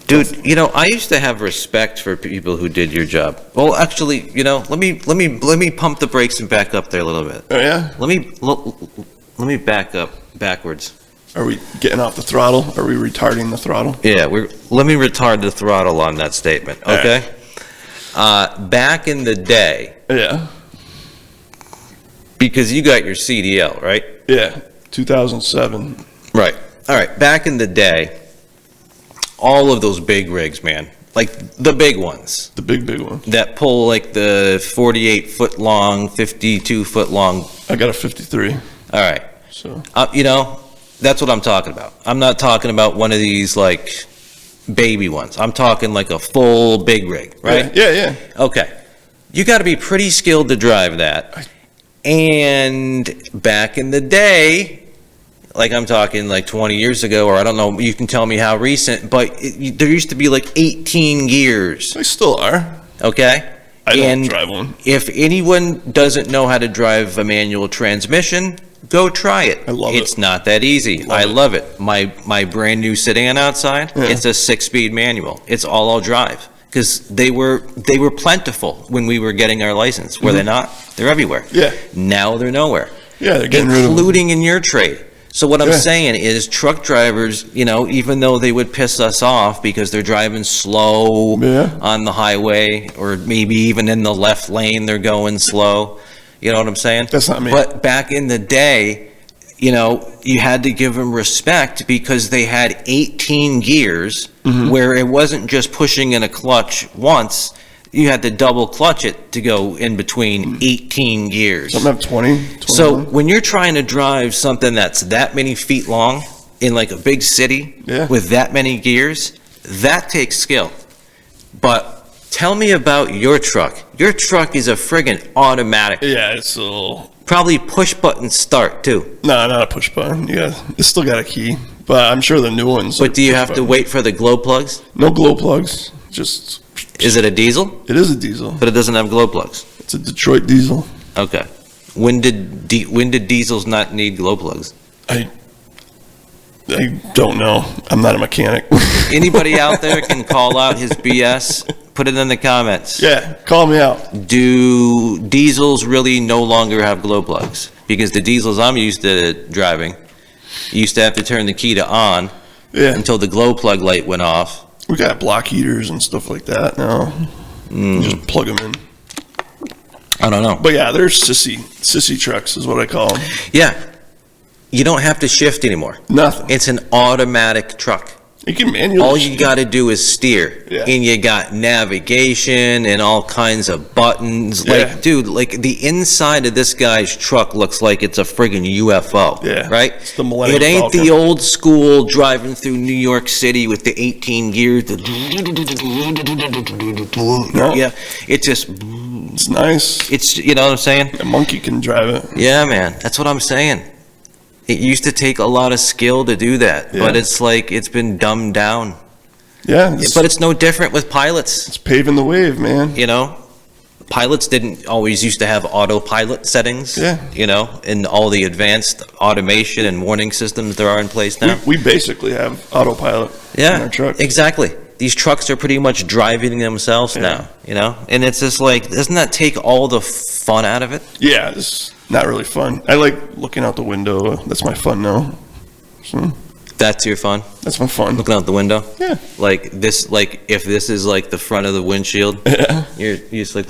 Dude, I used to have respect for people who did your job. Well, actually, let me pump the brakes and back up there a little bit. Oh yeah. Let me back up backwards. Are we getting off the throttle? Are we retarding the throttle? Yeah, let me retard the throttle on that statement, okay? Back in the day, Yeah. because you got your CDL, right? Yeah. 2007. Right. All right. Back in the day, all of those big rigs, man. Like the big ones The big one. that pull like the 48-foot long, 52-foot long. I got a 53. All right. So You know, that's what I'm talking about. I'm not talking about one of these like baby ones. I'm talking like a full big rig, right? Yeah. Okay. You got to be pretty skilled to drive that. And back in the day, like I'm talking like 20 years ago, or I don't know, you can tell me how recent, but there used to be like 18 gears, They still are. okay? I don't And drive one. if anyone doesn't know how to drive a manual transmission, go try it. I love it. It's not that easy. I love it. My brand new sedan outside, it's a 6-speed manual. It's all-wheel drive. Because they were plentiful when we were getting our license, were they not? They're everywhere. Yeah. Now they're nowhere, Yeah, they're getting rid of them. including in your trade. So what I'm Yeah. saying is truck drivers, you know, even though they would piss us off because they're driving slow Yeah. on the highway, or maybe even in the left lane, they're going slow. You know what I'm saying? That's not me. But back in the day, you know, you had to give them respect because they had 18 gears where it wasn't just pushing in a clutch once. You had to double clutch it to go in between 18 gears. Some have 20. 21. So when you're trying to drive something that's that many feet long in like a big city Yeah. with that many gears, that takes skill. But tell me about your truck. Your truck is a friggin' automatic. Yeah, it's a little. Probably push button start too. No, not a push button. Yeah, it's still got a key, but I'm sure the new ones. But are do you push have to button. wait for the glow plugs? No glow plugs. Just. Is it a diesel? It is a diesel. But it doesn't have glow plugs. It's a Detroit diesel. Okay. When did diesels not need glow plugs? I don't know. I'm not a mechanic. Anybody out there can call out his BS? Put it in the comments. Yeah, call me out. Do diesels really no longer have glow plugs? Because the diesels I'm used to driving, you used to have to turn the key to on Yeah, until the glow plug light went off. we got block heaters and stuff like that now. You just plug them in. I don't know. But yeah, they're sissy trucks is what I call them. Yeah. You don't have to shift anymore. Nothing. It's an automatic truck. You can manually. All you got to do is steer. Yeah. And you got navigation and all kinds of buttons. Yeah. Like, dude, like the inside of this guy's truck looks like it's a friggin' UFO. Yeah. Right? It's the Millennium It ain't the Falcon. old school driving through New York City with the 18 gears. No. Yeah. It's just, It's nice. it's, you know what I'm saying? A monkey can drive it. Yeah, man. That's what I'm saying. It used to take a lot of skill to do that, Yeah. but it's like it's been dumbed down. Yeah, But it's no different with pilots. it's paving the wave, man. You know, pilots didn't always used to have autopilot settings. Yeah. You know, and all the advanced automation and warning systems there are in place now. We basically have autopilot in Yeah, our truck. exactly. These trucks are pretty much driving themselves now. You know, and it's just like, doesn't that take all the fun out of it? Yeah, it's not really fun. I like looking out the window. That's my fun now. So, That's your fun, that's my fun. looking out the window. Yeah. Like this, like if this is like the front of the windshield, Yeah. you're just like.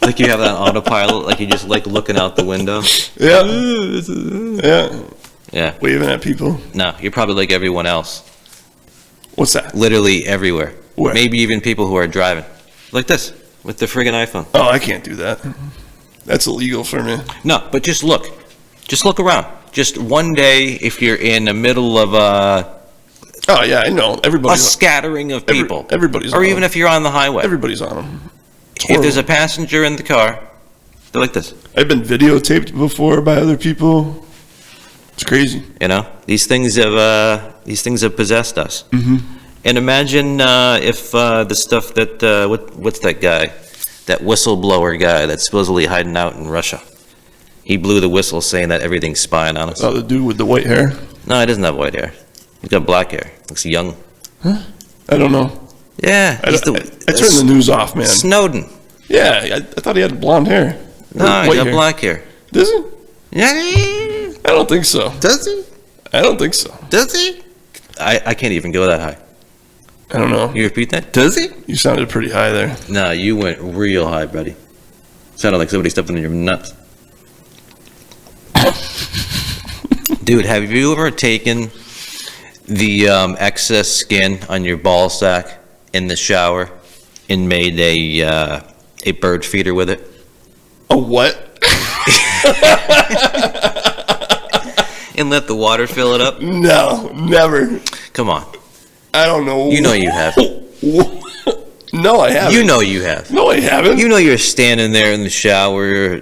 like you have that autopilot, like you're just like looking out the window. Yeah. Yeah. Yeah. Waving at people. No, you're probably like everyone else. What's that? Literally everywhere. Where? Maybe even people who are driving. Like this, with the friggin' iPhone. Oh, I can't do that. That's illegal for me. No, but just look. Just look around. Just one day, if you're in the middle of a Oh yeah, I know. Everybody's scattering of people. everybody's Or on even them. if you're on the highway. Everybody's on them. If there's a passenger in the car, they're like this. I've been videotaped before by other people. It's crazy. You know, these things have possessed us. Mm-hmm. And imagine if the stuff that what's that guy, that whistleblower guy that's supposedly hiding out in Russia? He blew the whistle saying that everything's spying on us. Oh, the dude with the white hair. No, he doesn't have white hair. He's got black hair. Looks young. I don't know. Yeah, I he's turned the news off, man. Snowden. Yeah, I thought he had blonde hair. No, Or he white got hair. black hair. Does he? Yeah. I don't think so. Does he? I don't think so. Does he? I can't even go that high. I don't know. You repeat that? Does he? You sounded pretty high there. No, you went real high, buddy. Sounded like somebody stepped on your nuts. Dude, have you ever taken the excess skin on your ball sack in the shower and made a bird feeder with it? A what? And let the water fill it up? No, never. Come on. I don't know. You know you have. No, I haven't. You know you have. No, I haven't. You know you're standing there in the shower,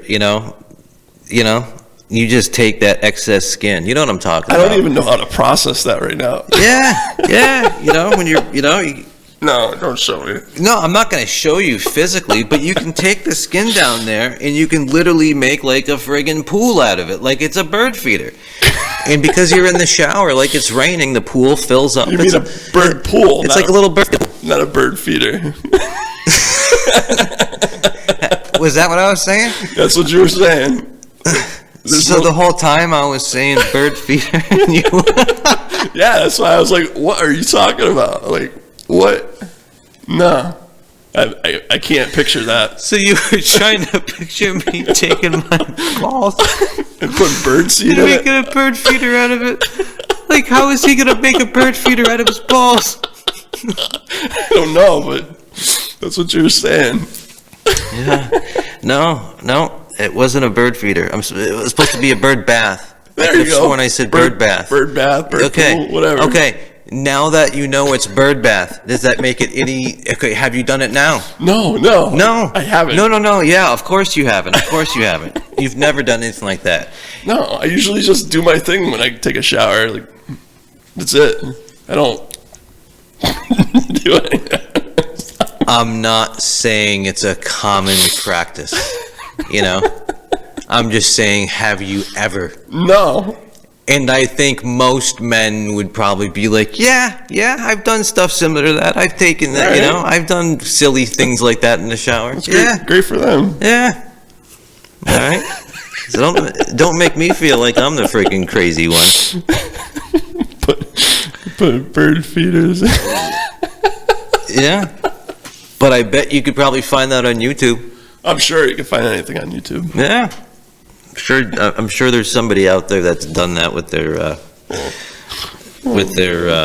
you just take that excess skin. You know what I'm talking I about. don't even know how to process that right now. Yeah, when you're, No, don't show me. no, I'm not going to show you physically, but you can take the skin down there and you can literally make like a friggin' pool out of it, like it's a bird feeder. And because you're in the shower, like it's raining, the pool fills up. You mean a bird pool? It's like a little bird. Not a bird feeder. Was that what I was saying? That's what you were saying. So the whole time I was saying bird feeder. And you Yeah, that's why I was like, what are you talking about? Like, what? No. I can't picture that. So you were trying to picture me taking my balls And putting bird seed and in it? making a bird feeder out of it? Like, how is he going to make a bird feeder out of his balls? I don't know, but that's what you were saying. Yeah. No, it wasn't a bird feeder. It was supposed to be a bird bath. There you go. When I said bird bath. Bird bath, bird pool, whatever. Okay. Now that you know it's bird bath, does that make it any... Okay, have you done it now? No. No. I haven't. No. Yeah, of course you haven't. Of course you haven't. You've never done anything like that. No, I usually just do my thing when I take a shower. Like, that's it. I don't do anything. I'm not saying it's a common practice, I'm just saying, have you ever? No. And I think most men would probably be like, yeah, I've done stuff similar to that. I've taken that, Right. I've done silly things like that in the shower. That's Yeah, great for them. yeah. All right. So don't make me feel like I'm the freaking crazy one. Put bird feeders. Yeah. But I bet you could probably find that on YouTube. I'm sure you can find anything on YouTube. Yeah. I'm sure there's somebody out there that's done that with their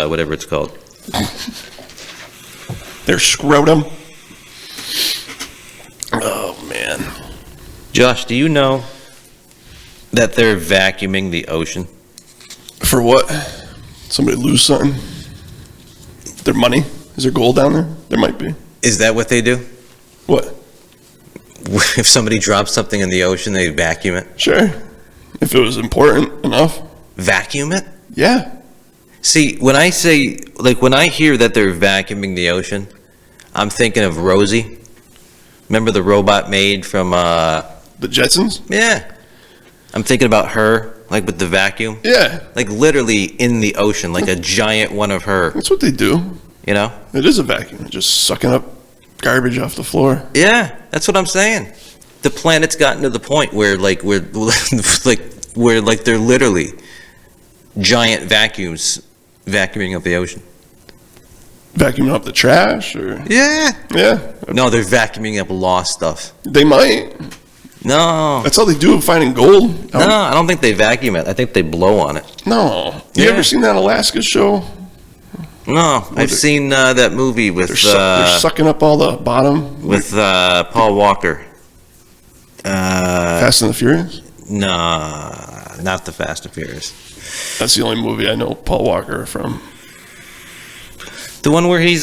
whatever it's called. Their scrotum. Oh, man. Josh, do you know that they're vacuuming the ocean? For what? Somebody lose something? Their money? Is there gold down there? There might be. Is that what they do? What? If somebody drops something in the ocean, they vacuum it? Sure. If it was important enough. Vacuum it? Yeah. See, when I hear that they're vacuuming the ocean, I'm thinking of Rosie. Remember the robot maid from, The Jetsons? yeah. I'm thinking about her, like with the vacuum. Yeah. Like literally in the ocean, like a giant one of her, That's what they do. It is a vacuum. They're just sucking up garbage off the floor. Yeah, that's what I'm saying. The planet's gotten to the point where they're literally giant vacuums vacuuming up the ocean. Vacuuming up the trash, or Yeah. yeah, No, they're vacuuming up lost stuff. they might. No. That's how they do it, finding gold. No, I don't think they vacuum it. I think they blow on it. No. You Yeah. ever seen that Alaska show? No, I've seen that movie with They're sucking up all the bottom. with Paul Walker. Fast and the Furious. No, not the Fast and Furious. That's the only movie I know Paul Walker from. The one where he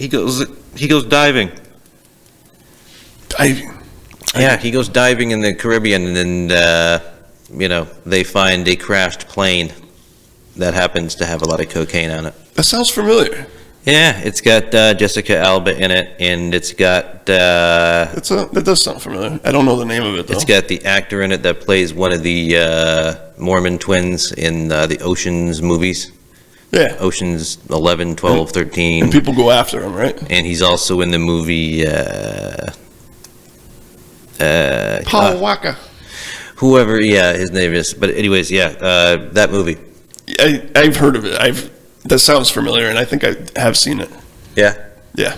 goes diving. Diving. Yeah, he goes diving in the Caribbean, and they find a crashed plane that happens to have a lot of cocaine on it. That sounds familiar. Yeah, it's got Jessica Alba in it, and it's got That does sound familiar. I don't know the name of it though. it's got the actor in it that plays one of the Mormon twins in the Ocean's movies. Yeah. Ocean's 11, 12, 13. And people go after him, right? And he's also in the movie Paul Walker. whoever, his name is. But anyways, that movie. I've heard of it. That sounds familiar, and I think I have seen it. Yeah. Yeah.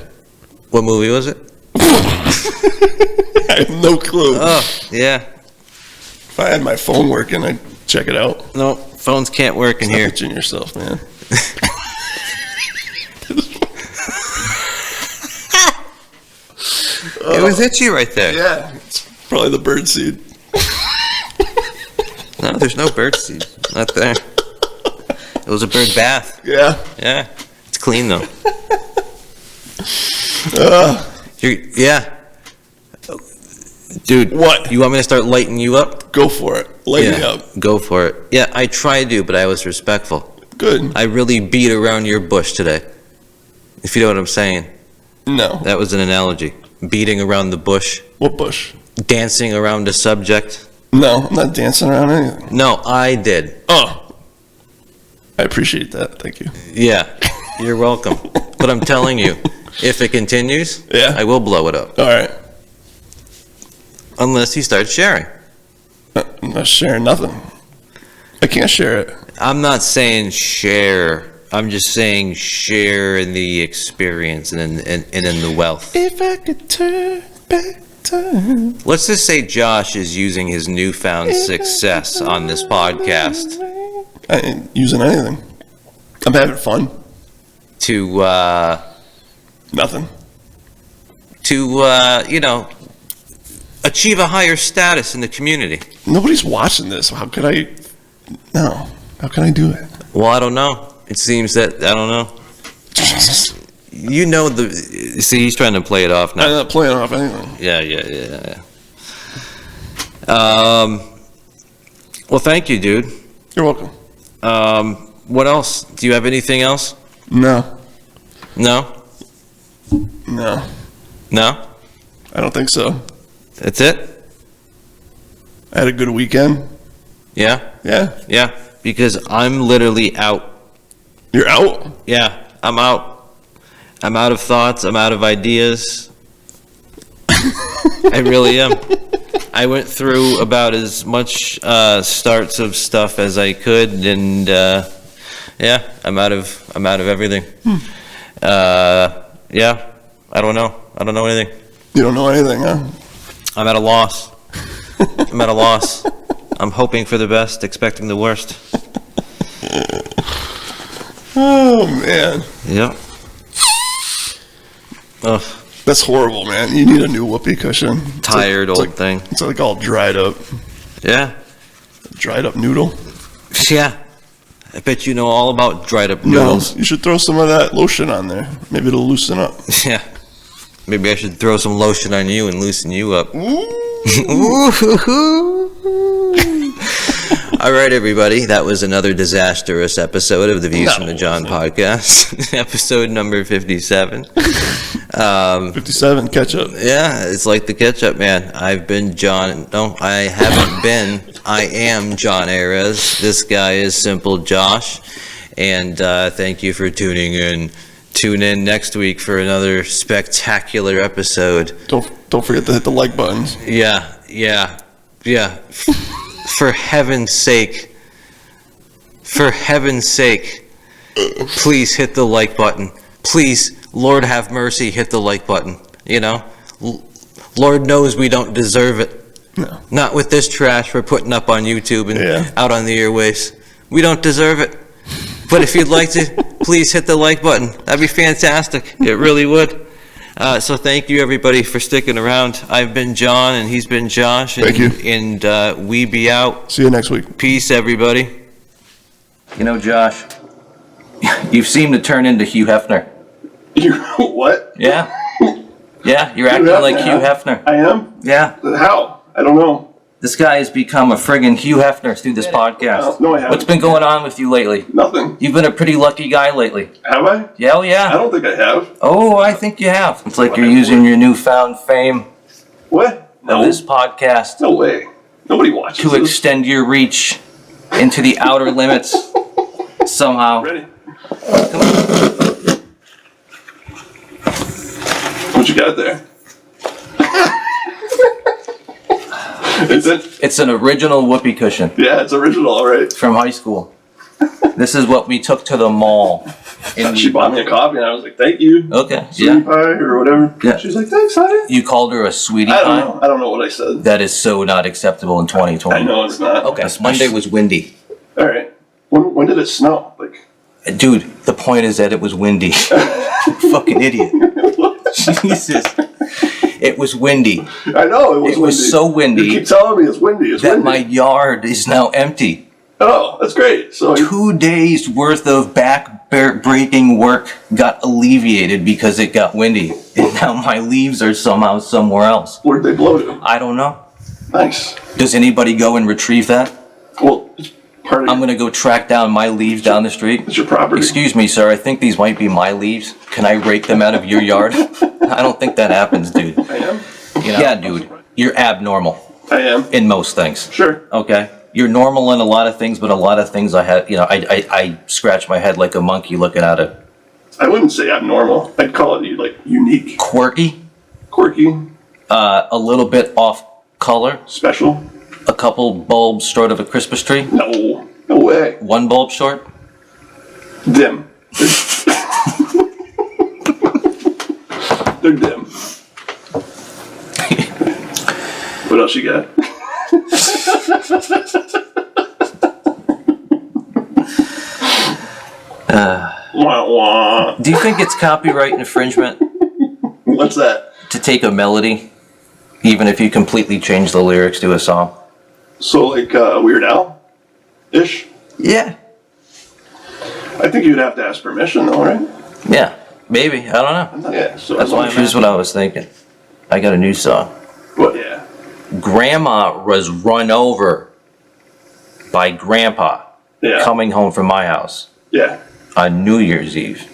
What movie was it? I have no clue. Oh, yeah. If I had my phone working, I'd check it out. No, phones can't work in Stop here. itching yourself, man. It was itchy right there. Yeah, it's probably the bird seed. No, there's no bird seed. Not there. It was a bird bath. Yeah. Yeah. It's clean though. Yeah. Dude. What? You want me to start lighting you up? Go for it. Light me up. Go for it. Yeah, I tried to, but I was respectful. Good. I really beat around your bush today. If you know what I'm saying. No. That was an analogy. Beating around the bush. What bush? Dancing around a subject. No, I'm not dancing around anything. No, I did. Oh. I appreciate that. Thank you. Yeah, you're welcome. But I'm telling you, if it continues, Yeah. I will blow it up. All right. Unless he starts sharing. I'm not sharing nothing. I can't share it. I'm not saying share. I'm just saying share in the experience and in the wealth. If I could turn back time. Let's just say Josh is using his newfound success on this podcast I ain't using anything. I'm having fun. to, Nothing. achieve a higher status in the community. Nobody's watching this. How could I? No. How can I do it? Well, I don't know. It seems that, I don't know. You know see, he's trying to play it off I'm now. not playing off anything. Yeah. Well, thank you, dude. You're welcome. What else? Do you have anything else? No. No? No. No? I don't think so. That's it? I had a good weekend. Yeah? Yeah. Yeah. Because I'm literally out. You're out? Yeah, I'm out. I'm out of thoughts. I'm out of ideas. I really am. I went through about as much starts of stuff as I could, and yeah, I'm out of everything. Yeah, I don't know. I don't know anything. You don't know anything, huh? I'm at a loss. I'm at a loss. I'm hoping for the best, expecting the worst. Oh, man. Yep. Ugh. That's horrible, man. You need a new whoopee cushion. Tired old thing. It's like all dried up. Yeah. Dried up noodle. Yeah. I bet you know all about dried up No, noodles. you should throw some of that lotion on there. Maybe it'll loosen up. Yeah. Maybe I should throw some lotion on you and loosen you up. All right, everybody. That was another disastrous episode of the Views from the John podcast. Episode number 57. 57, ketchup. Yeah, it's like the ketchup man. I've been John. No, I haven't been. I am Jon Arez. This guy is Simple Josh. And thank you for tuning in. Tune in next week for another spectacular episode. Don't forget to hit the like buttons. Yeah. For heaven's sake. For heaven's sake. Please hit the like button. Please, Lord have mercy, hit the like button. You know? Lord knows we don't deserve it. No. Not with this trash we're putting up on YouTube and out on the airwaves. We don't deserve it. But if you'd like to, please hit the like button. That'd be fantastic. It really would. So thank you, everybody, for sticking around. I've been John, and he's been Josh. And, thank you. And we be out. See you next week. Peace, everybody. You know, Josh, you've seemed to turn into Hugh Hefner. You what? Yeah. Yeah, you're acting like Hugh Hefner. I am? Yeah. How? I don't know. This guy has become a friggin' Hugh Hefner through this podcast. No, I haven't. What's been going on with you lately? Nothing. You've been a pretty lucky guy lately. Have I? Yeah, oh yeah. I don't think I have. Oh, I think you have. It's like you're using your newfound fame What? of this podcast No way. Nobody watches to this. extend your reach into the outer limits somehow. Ready? Come on. What you got there? It's an original whoopee cushion Yeah, it's original, all right. from high school. This is what we took to the mall. She bought me a coffee, and I was like, "Thank you." Okay, Sweetie yeah. pie or whatever. Yeah. She's like, "Thanks, honey." You called her a sweetie I pie? don't know. I don't know what I said. That is so not acceptable in 2020. I know it's not. Okay, Monday was windy. All right. When did it snow? Like Dude, the point is that it was windy. Fucking idiot. Jesus. It was windy. I know, it was windy. It was so windy. You keep telling me it's windy. It's windy. My yard is now empty. Oh, that's great. So 2 days worth of back-breaking work got alleviated because it got windy. And now my leaves are somehow somewhere else. Where'd they blow to? I don't know. Nice. Does anybody go and retrieve that? Well, it's part of I'm going to go track down my leaves down the street. It's your property. Excuse me, sir. I think these might be my leaves. Can I rake them out of your yard? I don't think that happens, dude. I am? Yeah, dude. You're abnormal I am. in most things. Sure. Okay? You're normal in a lot of things, but a lot of things I scratch my head like a monkey looking at it. I wouldn't say abnormal. I'd call it like unique. Quirky, Quirky. a little bit off color, Special. a couple bulbs short of a Christmas tree, No. No way. one bulb short. Dim. They're dim. What else you got? Wah, wah. Do you think it's copyright infringement What's that? to take a melody, even if you completely change the lyrics to a song? So like Weird Al-ish? Yeah. I think you'd have to ask permission though, right? Yeah, maybe. I don't know. Yeah, so That's why. Here's what I was thinking. I got a new song. Well, yeah. Grandma was run over by Grandpa Yeah. coming home from my house Yeah. on New Year's Eve.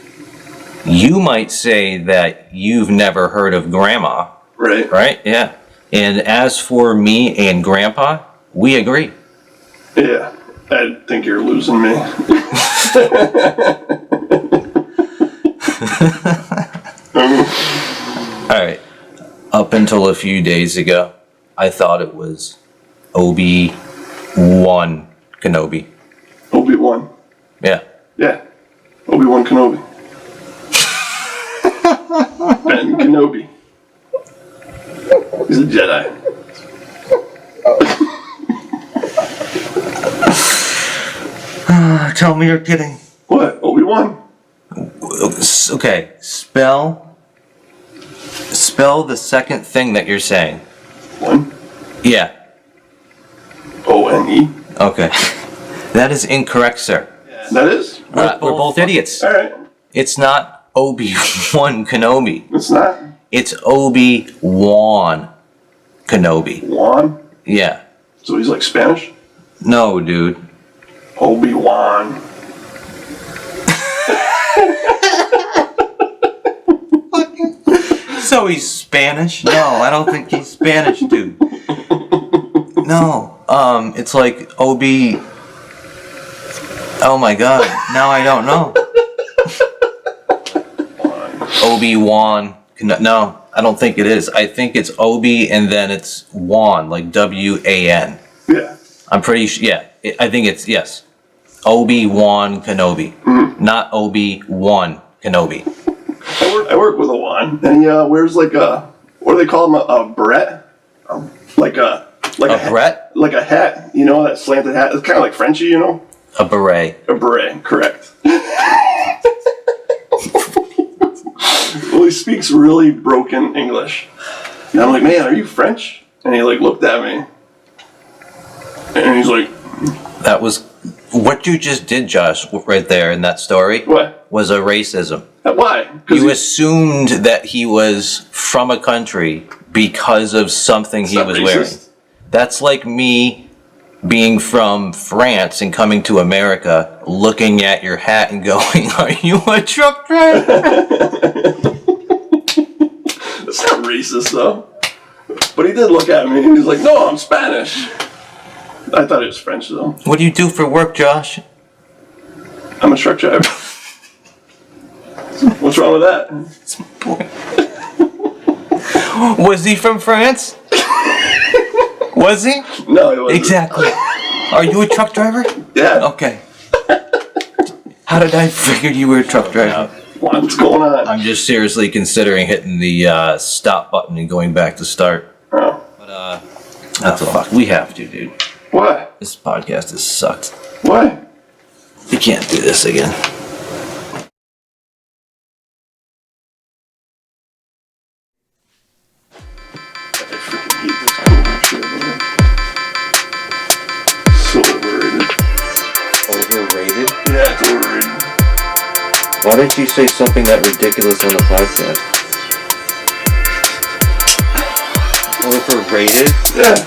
You might say that you've never heard of Grandma, Right. right? Yeah. And as for me and Grandpa, we agree. Yeah. I think you're losing me. All right. Up until a few days ago, I thought it was Obie-Wan Kanobi. Obi-Wan. Yeah. Yeah. Obi-Wan Kanobi. Ben Kenobi. He's a Jedi. Tell me you're kidding. What? Obi-Wan? Okay, spell the second thing that you're saying. One. Yeah. O-N-E. Okay. That is incorrect, sir. That is? We're both idiots. All right. It's not Obi-Wan Kenobi. It's not. It's Obi-Wan Kenobi. Wan? Yeah. So he's like Spanish? No, dude. Obi-Wan. So he's Spanish? No, I don't think he's Spanish, dude. No. It's like Obi... Oh my god. Now I don't know. Obi-Wan. No, I don't think it is. I think it's Obi and then it's Wan, like W-A-N. Yeah. I'm pretty sure, yeah. I think it's, yes. Obi-Wan Kanobi. Not Obi-Wan Kenobi. I work with a Wan, and he wears like a, what do they call him, a beret? Like a beret? Like a hat, you know, that slanted hat. It's kind of like Frenchy, you know? A beret. A beret, correct. Well, he speaks really broken English. And I'm like, man, are you French? And he like looked at me. And he's like, That was, what you just did, Josh, right there in that story, what? was a racism. Why? You assumed that he was from a country because of something he was wearing. That's like me being from France and coming to America, looking at your hat and going, "Are you a truck driver?" That's not racist, though. But he did look at me and he's like, no, I'm Spanish. I thought he was French, though. What do you do for work, Josh? I'm a truck driver. What's wrong with that? Was he from France? Was he? No, he wasn't. Exactly. Are you a truck driver? Yeah. Okay. How did I figure you were a truck driver? What's going on? I'm just seriously considering hitting the stop button and going back to start. Oh. But, fuck. We have to, dude. What? This podcast has sucked. Why? We can't do this again. Why didn't you say something that ridiculous on the podcast? Well, if we're rated,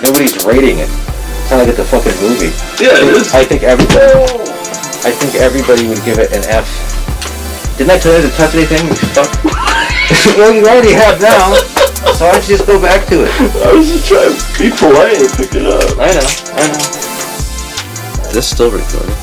nobody's rating it. It's not like it's a fucking movie. Yeah, it is. I think everybody would give it an F. Didn't I tell you to touch anything? You fuck. Well, you already have now. So why don't you just go back to it? I was just trying to be polite and pick it up. I know. Is this still recording?